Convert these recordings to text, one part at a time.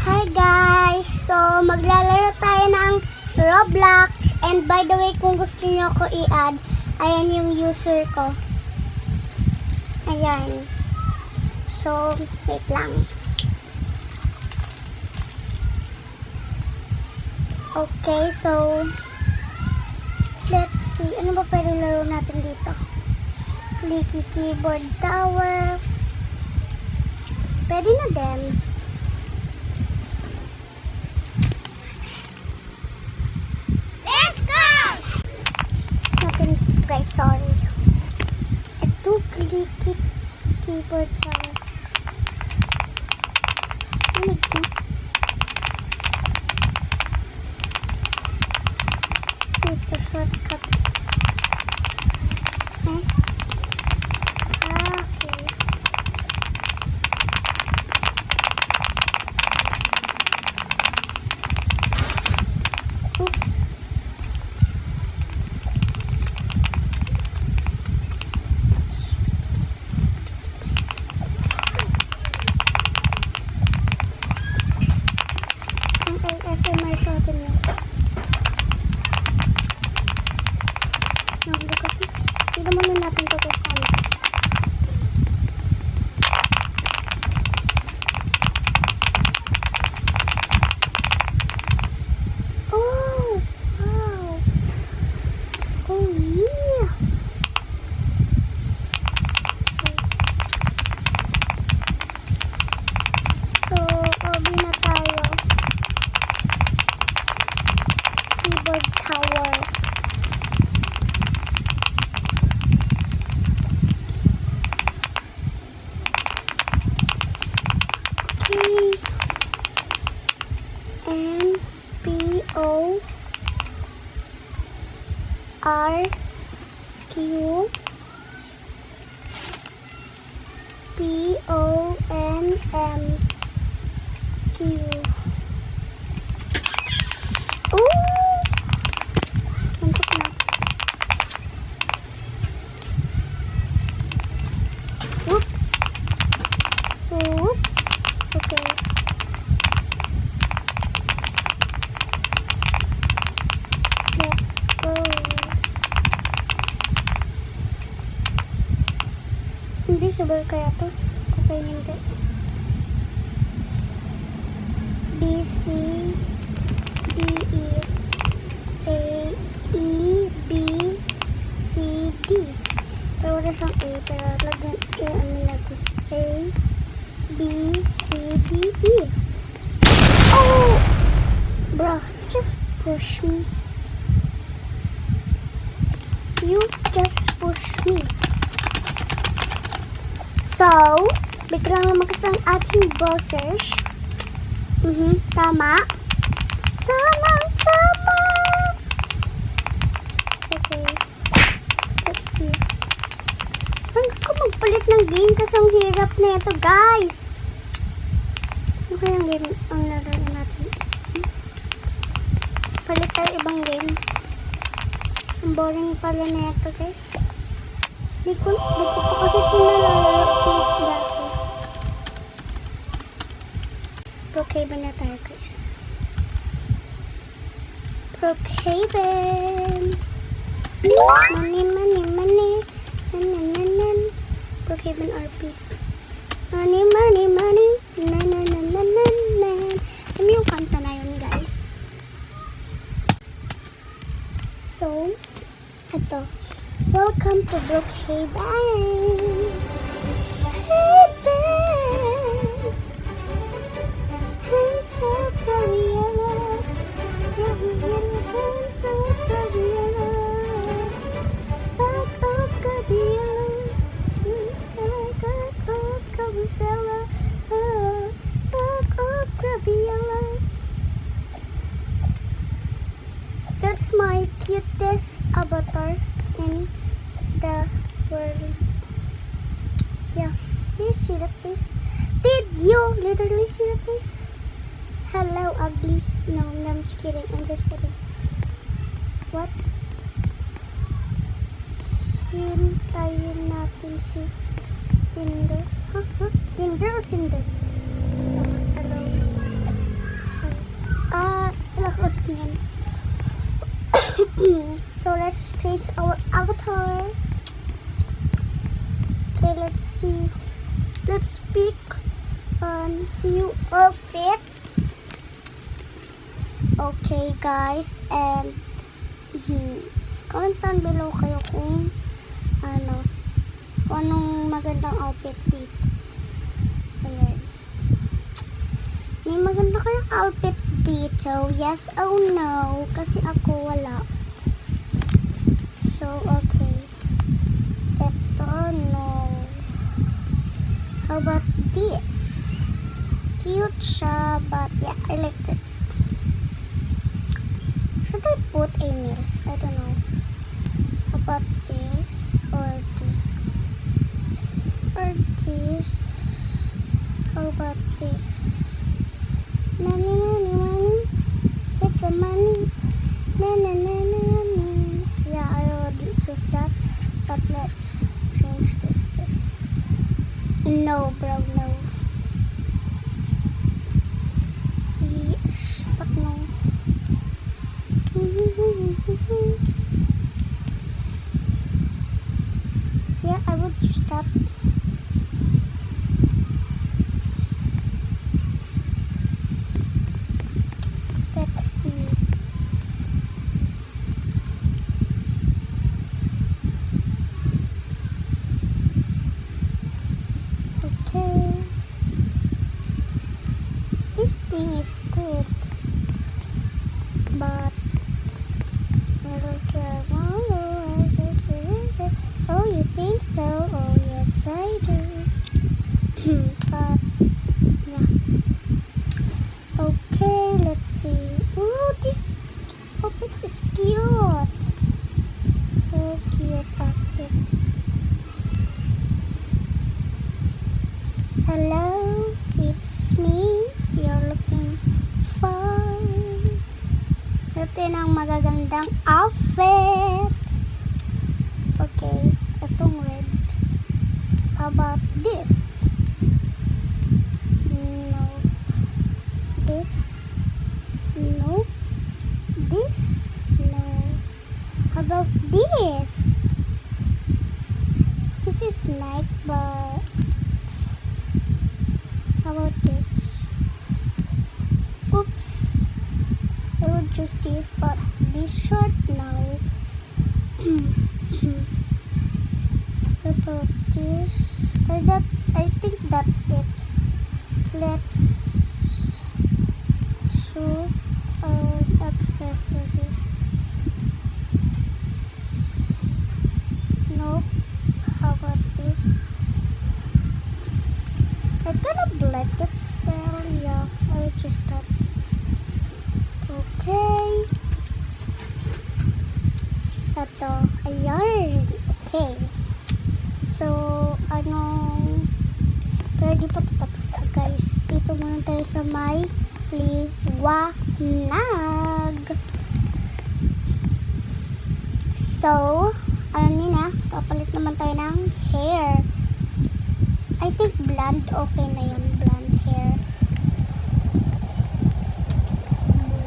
Hi guys! So, maglalaro tayo ng Roblox. And by the way, kung gusto nyo ako i-add, ayan yung user ko. Ayan. So, wait lang. Okay, so, let's see. Ano ba pwede laro natin dito? Clicky Keyboard Tower. Pwede na din. Guys, sorry. Ito, clicky keyboard tower. Ano ito? Ito, shortcut. Okay. Oops. SMR sa atin yun. Sino muna natin ito kung oh! Wow! Oh yeah! So, obi na tayo. Keyboard tower. K N P O R Q P O N M Q. Oops. Oops. Okay. Let's go. Invisible kaya to? Okay, hindi. B, C, D, E, A, E, B, C, D. Pero wala siyang A, pero lagyan A, ano natin? A, B, C, D, E. Oh! Bruh, just push me. You just push me. So, biglang lumakas ang ating bosses. Tama. Tama. Okay. Let's see. Ang gusto ko magpalit ng game kasi ang hirap na ito, guys. Ano kayang game ang laro natin? Palit tayo ibang game. Ang boring pala na ito, guys. Di ko pa kasi ito nalalaro since dati. Brookhaven na tayo, guys. Brookhaven. Money. Brookhaven RP. Money. Ano yung kanta na yun, guys? So, ito. Welcome to Brookhaven. I'm so Gabriella. I'm so Gabriella. Back up, Gabriella. Back up, Gabriella. Back up, Gabriella. That's my cutest avatar in the world. Yeah, did you see that face? Did you literally see that face? Hello, ugly. No, I'm just kidding. I'm just kidding. What? Hintayin natin si Cinder. Cinder o Cinder? Hello. Yan. So let's change our avatar. Okay, let's see. Let's pick a new outfit. Okay guys, and comment down below kayo kung anong magandang outfit dito. Ayan. May maganda kayong outfit dito? Yes or no? Kasi ako wala. So, okay. Ito, no. How about this? Cute siya, but yeah, I like it. Should I put a nails? I don't know. How about this? Or this? Or this? How about this? Money, money, money. It's a money. Na na na na na. Yeah, I already chose that. But let's change this first. No, bro, no. Yes, but no. Yeah, I would choose that. Let's see. Okay. This thing is good. But oh, you think so? Oh, yes, I do. But yeah. Okay, let's see. Ooh, this puppet is cute. So cute as it. Hello, it's me. You're looking fine. Ito ng magagandang outfit. Okay, itong red. How about this? No. This? No. This? No. How about this? This is nice, but how about this? Oops. I would choose this, but this short now. About this? I think that's it. Let's choose accessories. Nope. How about this? I kind of like that style. Yeah, I would just that. Okay. Ito. Ayan. Okay. So, pero di pa tapos guys. Dito muna tayo sa may liwanag. So, papalit naman tayo ng hair. I think blonde, okay na yun, blonde hair.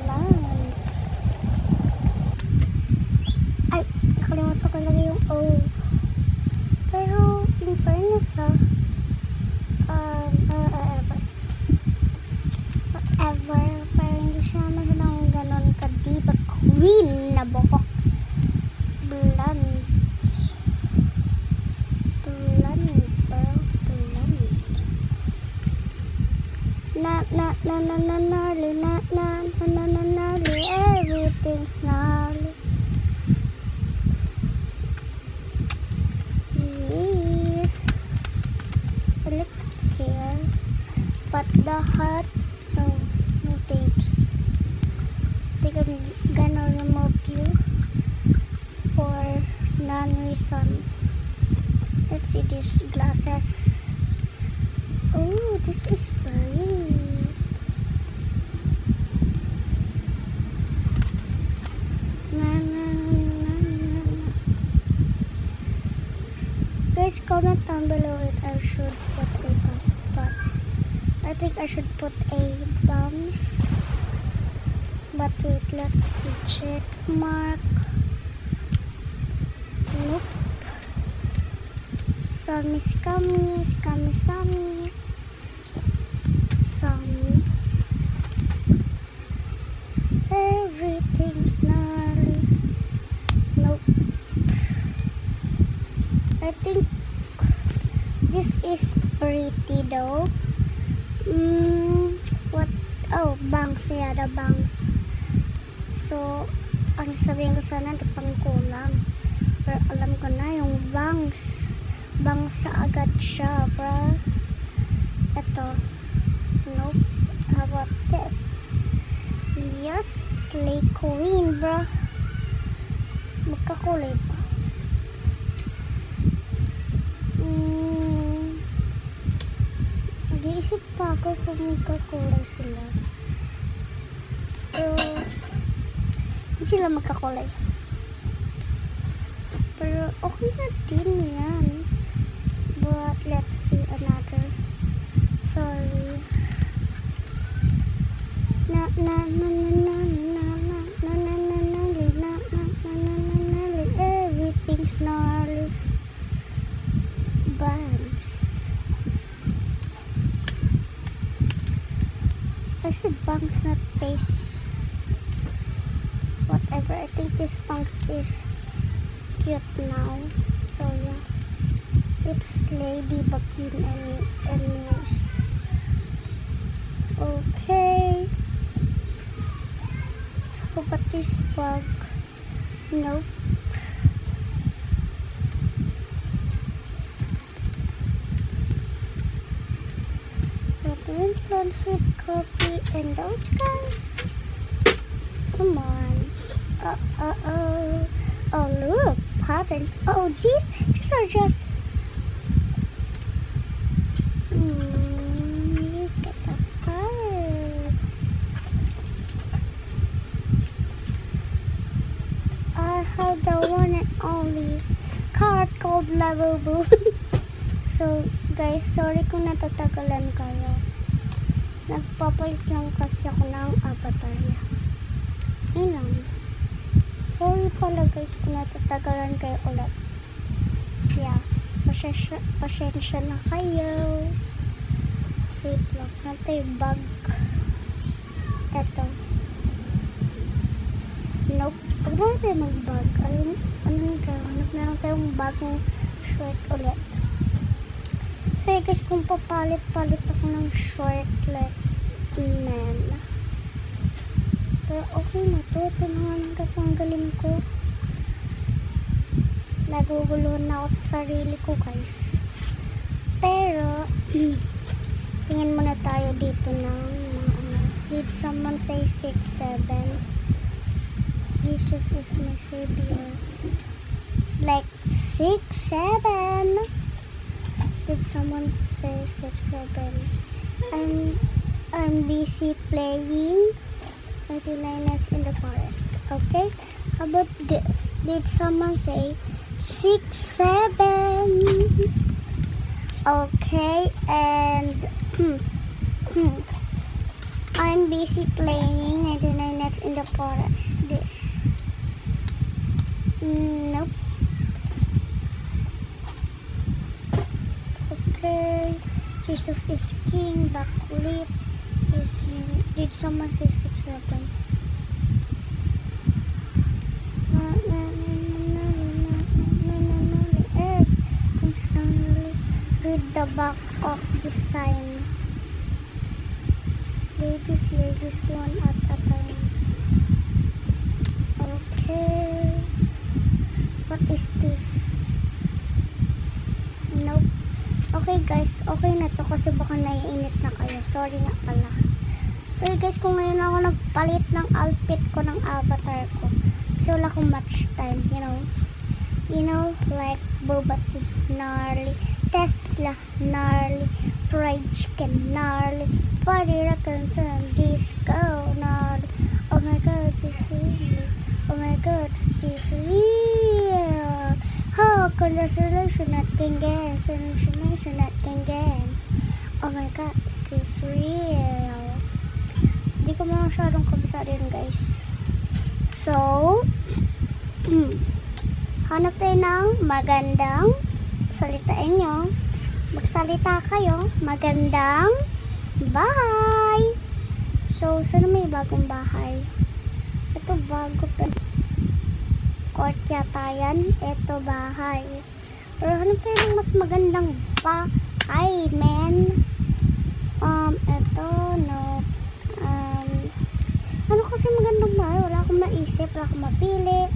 Blonde. Ay, nakalimutan ko lagi yung O. Pero, in fairness whatever, pero hindi siya naman ganon ka-diva queen na buhok. Blonde. Everything's gnarly. Yes. I like it here. But the hat, no tapes. I think I'm gonna remove you for non-reason. Let's see these glasses. Oh, this is pretty. Guys, comment down below if I should put a bumps, but I think I should put a bumps. But wait, let's see. Check mark. Nope. Sami, Sami. Everything's gnarly. Nope. I think this is pretty though. What? Oh, bangs. Yeah, the bangs. So, ang sabihin ko sana, ito pang kulang. Pero alam ko na yung bangs. Bangs sa agad siya, bro. Ito. Nope. How about this? Yes, Slay Queen, bro. Magkakulay pa. Nag-iisip pa ako kung magkakulay sila. Pero, hindi sila magkakulay. Pero, okay na din yan. But, let's see another. Sorry. Everything's gnarly. Bangs. I said bangs, not face. Whatever. I think this bangs is cute now. So yeah. It's Ladybug anyways. Okay. How about this bug? Nope. But influence with copy and those guys. Come on. Oh. Oh, look. Patterns. Oh, geez. These are just... Look at the cards. I have the one and only card called Level Boo. So, guys, sorry kung natatagalan kayo. Nagpapalit lang kasi ako ng avatar niya. Yun lang. Sorry pala guys kung natatagalan kayo ulit. Yeah. Pasensya na kayo. Wait lang. Ito yung bag. Ito. Nope. Huwag na tayo mag-bag. Ano na tayong bagong short ulit. So guys, kung papalit-palit ako ng short like men. Pero okay na to. Ito na nga ang galing ko. Naguguluhan na ako sa sarili ko guys. Pero tingin muna tayo dito ng did someone say 6, 7? Jesus is my savior. Like 6, 7? Did someone say 6, 7? I'm busy playing 29 nights in the forest. Okay? How about this? Did someone say 6, 7? Okay, and I'm busy playing 99 nights in the forest. This. Nope. Okay. Jesus is king. Backflip. Did someone say 6, 7? Read the back of the sign. Ladies one at a time. Okay. What is this? Nope. Okay guys, okay na to kasi baka naiinit na kayo. Sorry nga pala. Sorry guys kung ngayon ako nagpalit ng outfit ko ng avatar ko. Kasi wala akong much time, you know, like Boba Tea, gnarly, Tesla, gnarly, fried chicken, gnarly, party rock'n'roll and disco, gnarly. Oh my god, this is real. Oh my god, this is real. Oh, congratulations, not again. Congratulations, not again. Oh my god, is this real? Hindi ko masyadong kabisado yun, guys. So, hanap tayo ng magandang salitain nyo. Magsalita kayo. Magandang bahay. So, sana may bagong bahay. Ito bago pa. Court yata yan. Ito bahay. Pero hanap tayo ng mas magandang bahay, men. Ito, no. Ano kasi magandang bahay? Wala akong maisip. Wala akong mapili.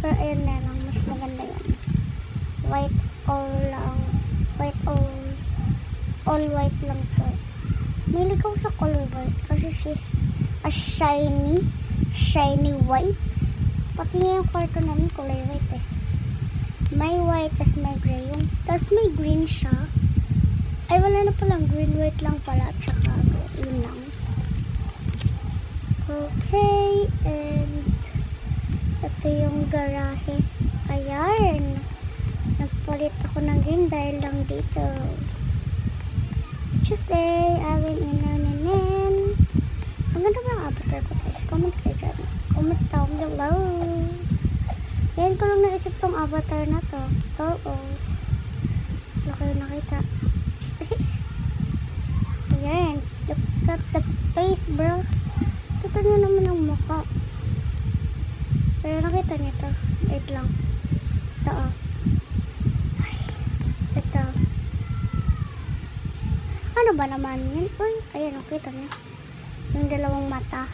Pero ayun na lang. Mas maganda yan. White all lang. White all white lang to. Mili ko sa color white kasi she's a shiny white. Pati nga yung kwarto namin kulay white eh. May white, tas may gray yung, tas may green siya. Ay wala na palang green, white lang pala at saka yun lang. Okay, and ito yung garahe. Ayan. Nagpalit ako ng green dahil lang dito. Tuesday, I will in. Ang ganda ba ang avatar ko, guys? Comment kayo dyan. Comment down below. Yan ko lang naisip tong avatar na to. Oo. Wala kayo nakita. Ayan. Look at the face, bro. Ito nyo naman ang mukha. Pero nakita nyo to. Wait lang. Ito, oh. Ito. Ano ba naman yun? Uy, ayan, nakita nyo. Yung dalawang mata.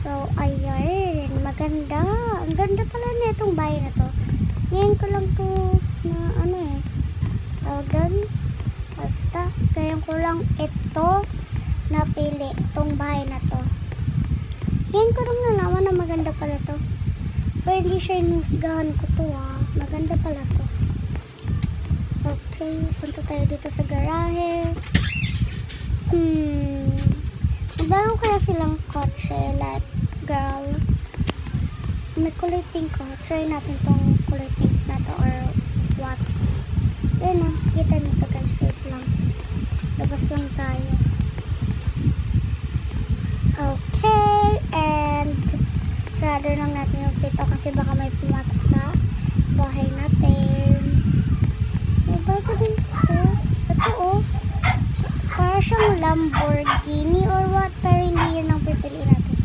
So, ayan. Maganda. Ang ganda pala na itong bahay na to. Ngayon ko lang to na ano eh. Tawag doon. Basta. Ngayon ko lang ito napili. Itong bahay na to. Ngayon ko lang nalaman na maganda pala to. Pero hindi siya inusgahan ko to ah. Maganda pala to. Okay. Punta tayo dito sa garahe. Bago kaya silang kotse, like, girl. May kulay pink ko. Try natin tong kulay pink na to or what. Ayun na, kita nito guys. Wait lang. Labas lang tayo. Okay, and sarado lang natin yung pito kasi baka may pumasok sa bahay natin. May bago din ito. Ito oh. Para siyang Lamborghini or what, pero hindi yun ang pipiliin natin.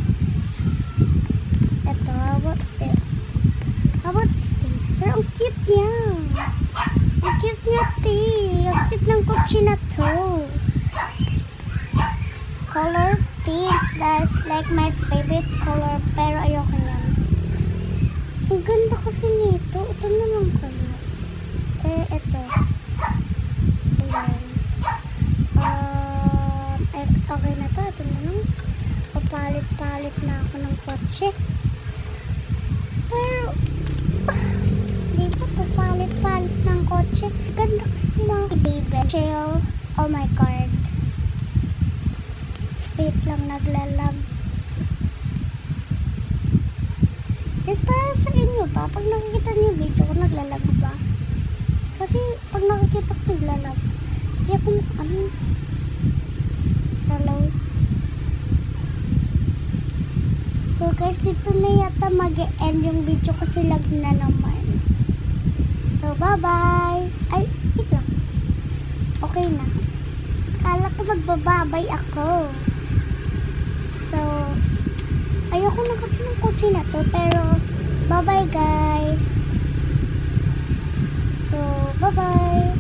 Ito, how about this? How about this thing? Pero ang cute niya. Ang cute niya, te. Ang cute ng kotse na to. Color pink. That's like my favorite color, pero ayoko niyan. Ang ganda kasi nito. Ito naman color. Ito. Ayan. Okay na to. Ito na lang. Papalit-palit na ako ng kotse. Pero, di ba papalit-palit ng kotse? Ganda kasi mga baby. Chill. Oh my god. Wait lang, naglalag. Yes, para sa inyo ba? Pag nakikita niyo yung video ko, naglalag ba? Kasi, pag nakikita ko naglalag, kaya kung ano, hello. So guys, dito na yata mag-e-end yung video kasi lag na naman. So bye bye. Ay, wait lang. Okay na. Kala ko magbababay ako. So, ayoko na kasi ng kotse na to. Pero, bye bye guys. So, bye bye.